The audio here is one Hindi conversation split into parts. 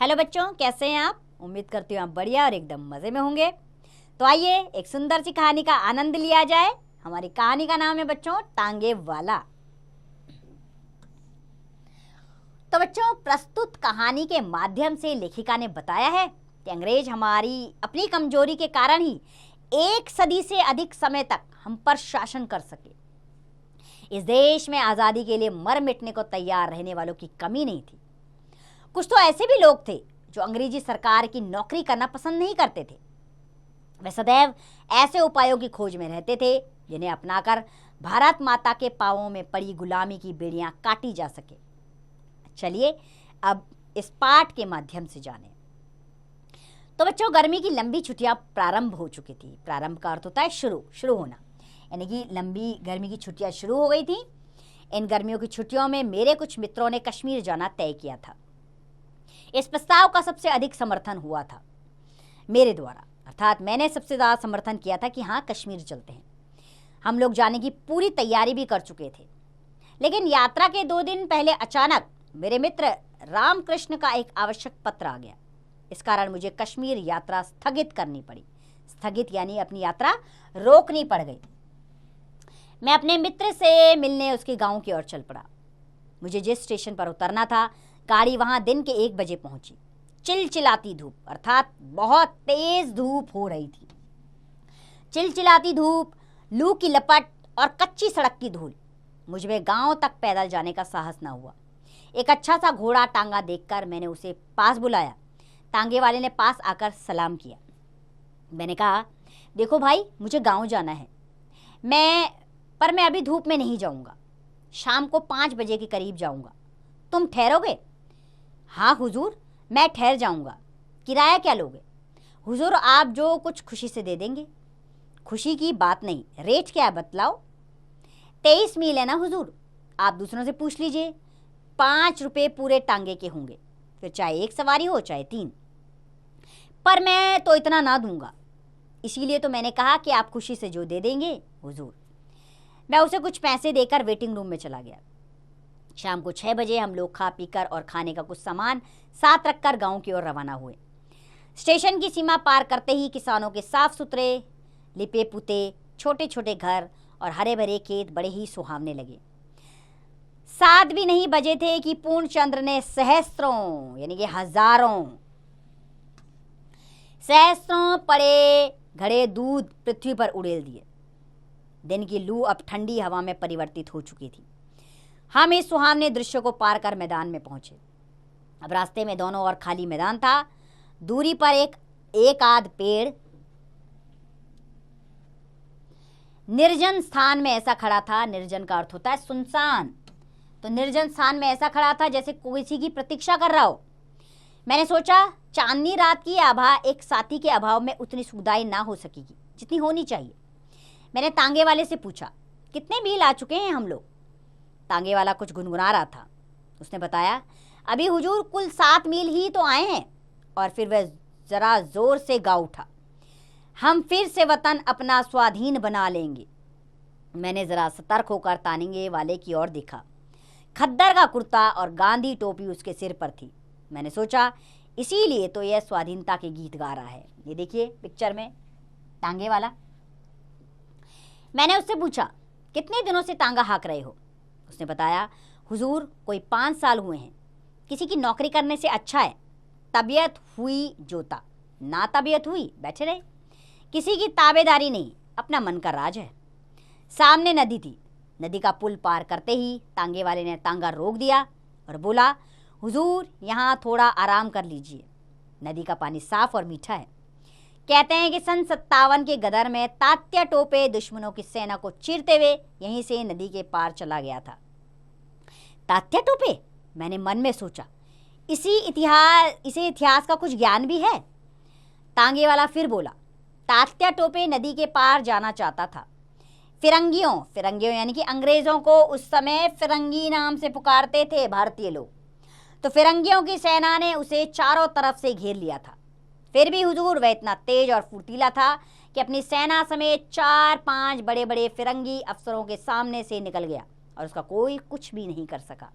हेलो बच्चों, कैसे हैं आप? उम्मीद करती हूँ आप बढ़िया और एकदम मज़े में होंगे। तो आइए एक सुंदर सी कहानी का आनंद लिया जाए। हमारी कहानी का नाम है बच्चों टांगे वाला। तो बच्चों, प्रस्तुत कहानी के माध्यम से लेखिका ने बताया है कि अंग्रेज हमारी अपनी कमजोरी के कारण ही 1 सदी से अधिक समय तक हम पर शासन कर सके। इस देश में आज़ादी के लिए मर मिटने को तैयार रहने वालों की कमी नहीं थी। कुछ तो ऐसे भी लोग थे जो अंग्रेजी सरकार की नौकरी करना पसंद नहीं करते थे। वे सदैव ऐसे उपायों की खोज में रहते थे जिन्हें अपनाकर भारत माता के पांवों में पड़ी गुलामी की बेड़ियां काटी जा सके। चलिए अब इस पाठ के माध्यम से जानें। तो बच्चों, गर्मी की लंबी छुट्टियां प्रारंभ हो चुकी थी। प्रारंभ का अर्थ होता है शुरू होना, यानी कि लंबी गर्मी की छुट्टियां शुरू हो गई थी। इन गर्मियों की छुट्टियों में मेरे कुछ मित्रों ने कश्मीर जाना तय किया था। इस प्रस्ताव का सबसे अधिक समर्थन हुआ था मेरे द्वारा, अर्थात मैंने सबसे ज़्यादा समर्थन किया था कि हाँ, कश्मीर चलते हैं। हम लोग जाने की पूरी तैयारी भी कर चुके थे, लेकिन यात्रा के 2 दिन पहले अचानक मेरे मित्र रामकृष्ण का एक आवश्यक पत्र आ गया। इस कारण मुझे कश्मीर यात्रा स्थगित करनी पड़ी। स्थगित यानी अपनी यात्रा रोकनी पड़ गई। मैं अपने मित्र से मिलने उसके गांव की ओर चल पड़ा। मुझे जिस स्टेशन पर उतरना था, गाड़ी वहां दिन के 1 बजे पहुंची। चिलचिलाती धूप, अर्थात बहुत तेज धूप हो रही थी। चिलचिलाती धूप, लू की लपट और कच्ची सड़क की धूल। मुझमें गांव तक पैदल जाने का साहस न हुआ। एक अच्छा सा घोड़ा टांगा देखकर मैंने उसे पास बुलाया। टांगे वाले ने पास आकर सलाम किया। मैंने कहा, देखो भाई, मुझे गांव जाना है। मैं अभी धूप में नहीं जाऊंगा। शाम को 5 बजे के करीब जाऊंगा। तुम ठहरोगे? हाँ हुजूर, मैं ठहर जाऊंगा। किराया क्या लोगे? हुजूर, आप जो कुछ खुशी से दे देंगे। खुशी की बात नहीं, रेट क्या है बतलाओ। 23 मील है ना हुजूर, आप दूसरों से पूछ लीजिए। 5 रुपये पूरे टांगे के होंगे, फिर चाहे 1 सवारी हो चाहे 3। पर मैं तो इतना ना दूंगा, इसीलिए तो मैंने कहा कि आप खुशी से जो दे देंगे हुजूर। मैं उसे कुछ पैसे देकर वेटिंग रूम में चला गया। शाम को 6 बजे हम लोग खा पीकर और खाने का कुछ सामान साथ रखकर गांव की ओर रवाना हुए। स्टेशन की सीमा पार करते ही किसानों के साफ सुथरे लिपे पुते छोटे छोटे घर और हरे भरे खेत बड़े ही सुहावने लगे। 7 भी नहीं बजे थे कि पूर्णचंद्र ने सहस्त्रों यानी कि सहस्त्रों पड़े घड़े दूध पृथ्वी पर उड़ेल दिए। दिन की लू अब ठंडी हवा में परिवर्तित हो चुकी थी। हम इस सुहावने दृश्य को पार कर मैदान में पहुंचे। अब रास्ते में दोनों ओर खाली मैदान था। दूरी पर एक आध पेड़ निर्जन स्थान में ऐसा खड़ा था। निर्जन का अर्थ होता है सुनसान। तो निर्जन स्थान में ऐसा खड़ा था जैसे किसी की प्रतीक्षा कर रहा हो। मैंने सोचा, चांदनी रात की आभा एक साथी के अभाव में उतनी सुखदायी ना हो सकेगी जितनी होनी चाहिए। मैंने तांगे वाले से पूछा, कितने मील आ चुके हैं हम लोग? तांगे वाला कुछ गुनगुना रहा था। उसने बताया, अभी हुजूर कुल 7 मील ही तो आए हैं। और फिर वह जरा जोर से गा उठा, हम फिर से वतन अपना स्वाधीन बना लेंगे। मैंने जरा सतर्क होकर तांगे वाले की ओर देखा। खद्दर का कुर्ता और गांधी टोपी उसके सिर पर थी। मैंने सोचा, इसीलिए तो यह स्वाधीनता के गीत गा रहा है। ये देखिए पिक्चर में तांगे वाला। मैंने उससे पूछा, कितने दिनों से तांगा हाँक रहे हो? उसने बताया, हुजूर कोई 5 साल हुए हैं। किसी की नौकरी करने से अच्छा है तबीयत हुई जोता, ना तबीयत हुई बैठे रहे। किसी की ताबेदारी नहीं, अपना मन का राज है। सामने नदी थी। नदी का पुल पार करते ही तांगे वाले ने तांगा रोक दिया और बोला, हुजूर यहाँ थोड़ा आराम कर लीजिए। नदी का पानी साफ और मीठा है। कहते हैं कि सन 57 के गदर में तात्या टोपे दुश्मनों की सेना को चीरते हुए यहीं से नदी के पार चला गया था। तात्या टोपे? मैंने मन में सोचा, इसे इतिहास का कुछ ज्ञान भी है। तांगे वाला फिर बोला, तात्या टोपे नदी के पार जाना चाहता था। फिरंगियों यानी कि अंग्रेजों को उस समय फिरंगी नाम से पुकारते थे भारतीय लोग। तो फिरंगियों की सेना ने उसे चारों तरफ से घेर लिया था। फिर भी हुजूर वह इतना तेज और फुर्तीला था कि अपनी सेना समेत 4-5 बड़े बड़े फिरंगी अफसरों के सामने से निकल गया और उसका कोई कुछ भी नहीं कर सका।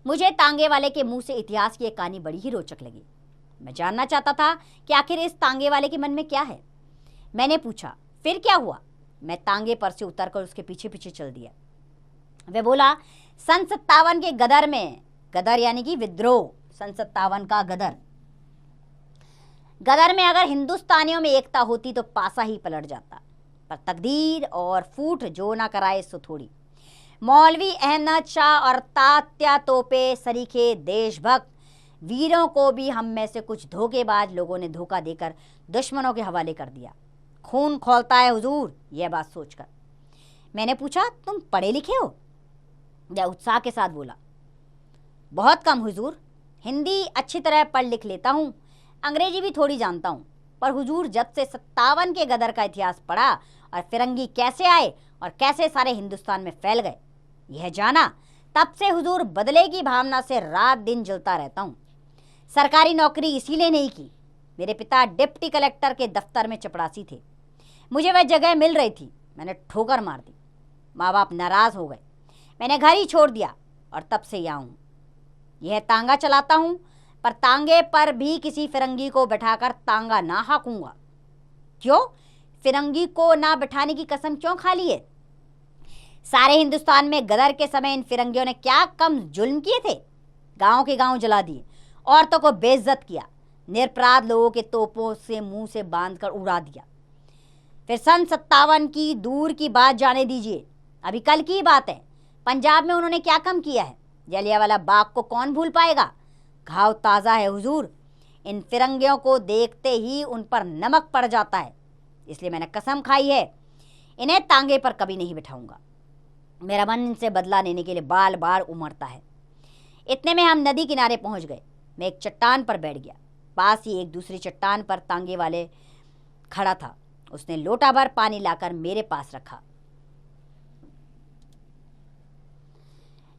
मुझे तांगे वाले के मुंह से इतिहास की एक कहानी बड़ी ही रोचक लगी। मैं जानना चाहता था कि आखिर इस तांगे वाले के मन में क्या है। मैंने पूछा, फिर क्या हुआ? मैं तांगे पर से उतरकर उसके पीछे पीछे चल दिया। वह बोला, सन 57 के गदर में, गदर यानी कि विद्रोह, सन 57 का गदर, गदर में अगर हिंदुस्तानियों में एकता होती तो पासा ही पलट जाता, पर तकदीर और फूट जो ना कराए सो थोड़ी। मौलवी अहमद शाह और तात्या तोपे सरीखे देशभक्त वीरों को भी हम में से कुछ धोखेबाज लोगों ने धोखा देकर दुश्मनों के हवाले कर दिया। खून खौलता है हुजूर यह बात सोचकर। मैंने पूछा, तुम पढ़े लिखे हो? यह उत्साह के साथ बोला, बहुत कम हुजूर, हिंदी अच्छी तरह पढ़ लिख लेता हूँ, अंग्रेजी भी थोड़ी जानता हूँ, पर हुजूर जब से 57 के गदर का इतिहास पढ़ा और फिरंगी कैसे आए और कैसे सारे हिंदुस्तान में फैल गए यह जाना, तब से हुजूर बदले की भावना से रात दिन जलता रहता हूँ। सरकारी नौकरी इसीलिए नहीं की, मेरे पिता डिप्टी कलेक्टर के दफ्तर में चपरासी थे, मुझे वह जगह मिल रही थी, मैंने ठोकर मार दी, माँ बाप नाराज़ हो गए, मैंने घर ही छोड़ दिया और तब से यहाँ हूँ। यह तांगा चलाता हूँ, पर तांगे पर भी किसी फिरंगी को बैठाकर तांगा ना हाँकूंगा। क्यों? फिरंगी को ना बैठाने की कसम क्यों खा ली है? सारे हिंदुस्तान में गदर के समय इन फिरंगियों ने क्या कम जुल्म किए थे? गांव के गांव जला दिए, औरतों को बेइज्जत किया, निरपराध लोगों के तोपों से मुंह से बांधकर उड़ा दिया। फिर सन 57 की दूर की बात जाने दीजिए, अभी कल की बात है, पंजाब में उन्होंने क्या कम किया है? जलियांवाला बाग को कौन भूल पाएगा? घाव ताज़ा है हुजूर, इन फिरंगियों को देखते ही उन पर नमक पड़ जाता है, इसलिए मैंने कसम खाई है इन्हें तांगे पर कभी नहीं बिठाऊंगा। मेरा मन इनसे बदला लेने के लिए बाल बाल उमड़ता है। इतने में हम नदी किनारे पहुंच गए। मैं एक चट्टान पर बैठ गया, पास ही एक दूसरी चट्टान पर तांगे वाले खड़ा था। उसने लोटा भर पानी लाकर मेरे पास रखा।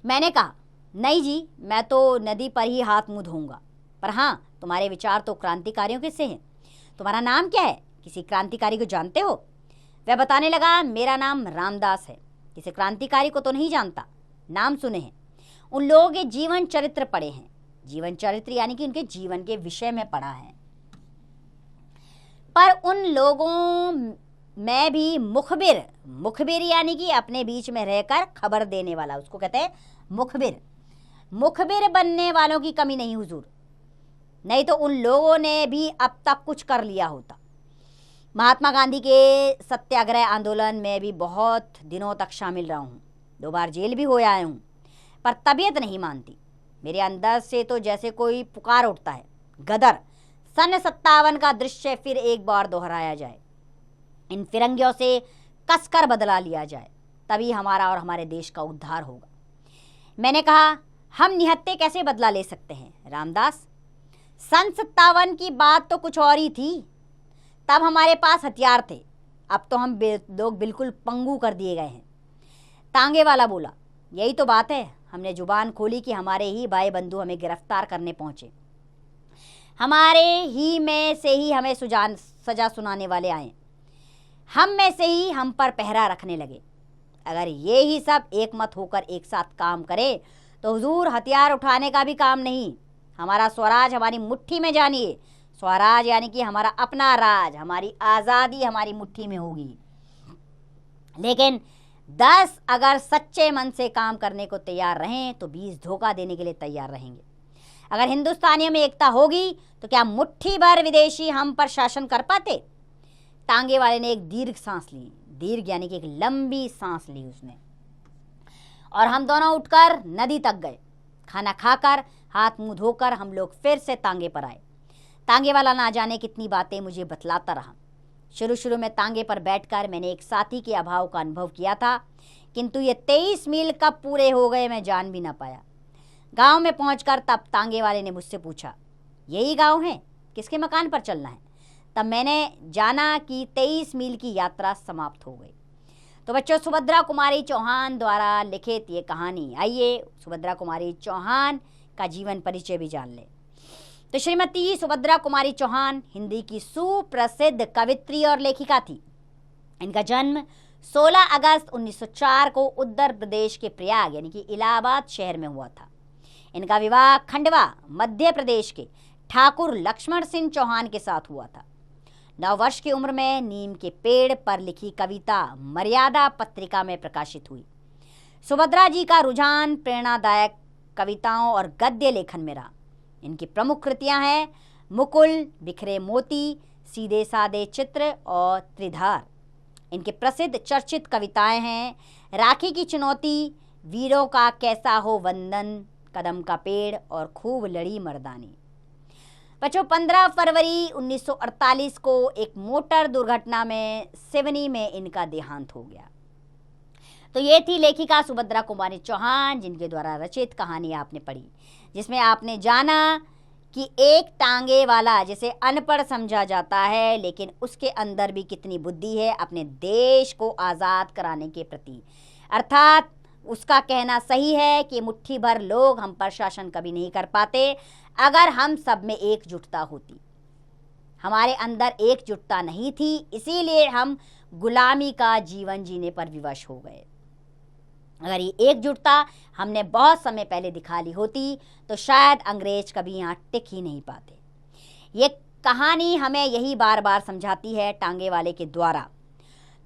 मैंने कहा, नहीं जी, मैं तो नदी पर ही हाथ मुंह धोऊंगा, पर हाँ, तुम्हारे विचार तो क्रांतिकारियों के से हैं। तुम्हारा नाम क्या है? किसी क्रांतिकारी को जानते हो? वह बताने लगा, मेरा नाम रामदास है। किसी क्रांतिकारी को तो नहीं जानता, नाम सुने हैं, उन लोगों के जीवन चरित्र पढ़े हैं। जीवन चरित्र यानी कि उनके जीवन के विषय में पढ़ा है, पर उन लोगों में भी मुखबिर, मुखबिर यानी कि अपने बीच में रहकर खबर देने वाला, उसको कहते हैं मुखबिर। मुखबिर बनने वालों की कमी नहीं हुजूर, नहीं तो उन लोगों ने भी अब तक कुछ कर लिया होता। महात्मा गांधी के सत्याग्रह आंदोलन में भी बहुत दिनों तक शामिल रहा हूँ, 2 बार जेल भी हो आया हूँ, पर तबीयत नहीं मानती। मेरे अंदर से तो जैसे कोई पुकार उठता है, गदर, सन 57 का दृश्य फिर एक बार दोहराया जाए, इन फिरंगियों से कसकर बदला लिया जाए, तभी हमारा और हमारे देश का उद्धार होगा। मैंने कहा, हम निहत्थे कैसे बदला ले सकते हैं रामदास? सन 57 की बात तो कुछ और ही थी, तब हमारे पास हथियार थे, अब तो हम लोग बिल्कुल पंगु कर दिए गए हैं। तांगे वाला बोला, यही तो बात है, हमने जुबान खोली कि हमारे ही भाई बंधु हमें गिरफ्तार करने पहुंचे, हमारे ही में से ही हमें सजा सुनाने वाले आए, हम में से ही हम पर पहरा रखने लगे। अगर ये ही सब एक मत होकर एक साथ काम करे तो हुजूर हथियार उठाने का भी काम नहीं, हमारा स्वराज हमारी मुट्ठी में जानिए। स्वराज यानी कि हमारा अपना राज, हमारी आज़ादी हमारी मुट्ठी में होगी। लेकिन 10 अगर सच्चे मन से काम करने को तैयार रहें तो 20 धोखा देने के लिए तैयार रहेंगे। अगर हिंदुस्तानियों में एकता होगी तो क्या मुट्ठी भर विदेशी हम पर शासन कर पाते? तांगे वाले ने एक दीर्घ सांस ली, दीर्घ यानी कि एक लंबी सांस ली उसने, और हम दोनों उठकर नदी तक गए। खाना खाकर हाथ मुंह धोकर हम लोग फिर से तांगे पर आए। तांगे वाला ना जाने कितनी बातें मुझे बतलाता रहा। शुरू में तांगे पर बैठकर मैंने एक साथी के अभाव का अनुभव किया था, किंतु ये 23 मील कब पूरे हो गए मैं जान भी ना पाया। गांव में पहुंचकर तब तांगे वाले ने मुझसे पूछा, यही गांव है? किसके मकान पर चलना है? तब मैंने जाना कि 23 मील की यात्रा समाप्त हो गई। तो बच्चों, सुभद्रा कुमारी चौहान द्वारा लिखित ये कहानी, आइए सुभद्रा कुमारी चौहान का जीवन परिचय भी जान ले। तो श्रीमती सुभद्रा कुमारी चौहान हिंदी की सुप्रसिद्ध कवित्री और लेखिका थी। इनका जन्म 16 अगस्त 1904 को उत्तर प्रदेश के प्रयाग यानी कि इलाहाबाद शहर में हुआ था। इनका विवाह खंडवा मध्य प्रदेश के ठाकुर लक्ष्मण सिंह चौहान के साथ हुआ था। 9 वर्ष की उम्र में नीम के पेड़ पर लिखी कविता मर्यादा पत्रिका में प्रकाशित हुई। सुभद्रा जी का रुझान प्रेरणादायक कविताओं और गद्य लेखन में रहा। इनकी प्रमुख कृतियां हैं मुकुल, बिखरे मोती, सीधे सादे चित्र और त्रिधार। इनके प्रसिद्ध चर्चित कविताएं हैं राखी की चुनौती, वीरों का कैसा हो वंदन, कदम का पेड़ और खूब लड़ी मर्दानी। बच्चों, 15 फरवरी 1948 को एक मोटर दुर्घटना में सिवनी में इनका देहांत हो गया। तो ये थी लेखिका सुभद्रा कुमारी चौहान, जिनके द्वारा रचित कहानी आपने पढ़ी, जिसमें आपने जाना कि एक टांगे वाला जिसे अनपढ़ समझा जाता है, लेकिन उसके अंदर भी कितनी बुद्धि है अपने देश को आज़ाद कराने के प्रति। अर्थात उसका कहना सही है कि मुट्ठी भर लोग हम पर शासन कभी नहीं कर पाते अगर हम सब में एकजुटता होती। हमारे अंदर एकजुटता नहीं थी, इसीलिए हम गुलामी का जीवन जीने पर विवश हो गए। अगर ये एकजुटता हमने बहुत समय पहले दिखा ली होती तो शायद अंग्रेज कभी यहाँ टिक ही नहीं पाते। ये कहानी हमें यही बार बार समझाती है टांगे वाले के द्वारा।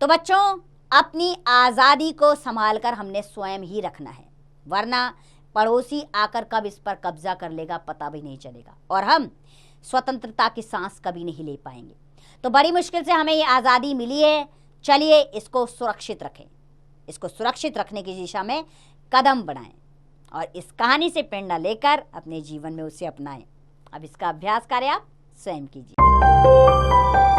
तो बच्चों, अपनी आज़ादी को संभाल कर हमने स्वयं ही रखना है, वरना पड़ोसी आकर कब इस पर कब्जा कर लेगा पता भी नहीं चलेगा और हम स्वतंत्रता की सांस कभी नहीं ले पाएंगे। तो बड़ी मुश्किल से हमें ये आज़ादी मिली है, चलिए इसको सुरक्षित रखें, इसको सुरक्षित रखने की दिशा में कदम बढ़ाएं और इस कहानी से प्रेरणा लेकर अपने जीवन में उसे अपनाएं। अब इसका अभ्यास कार्य आप स्वयं कीजिए।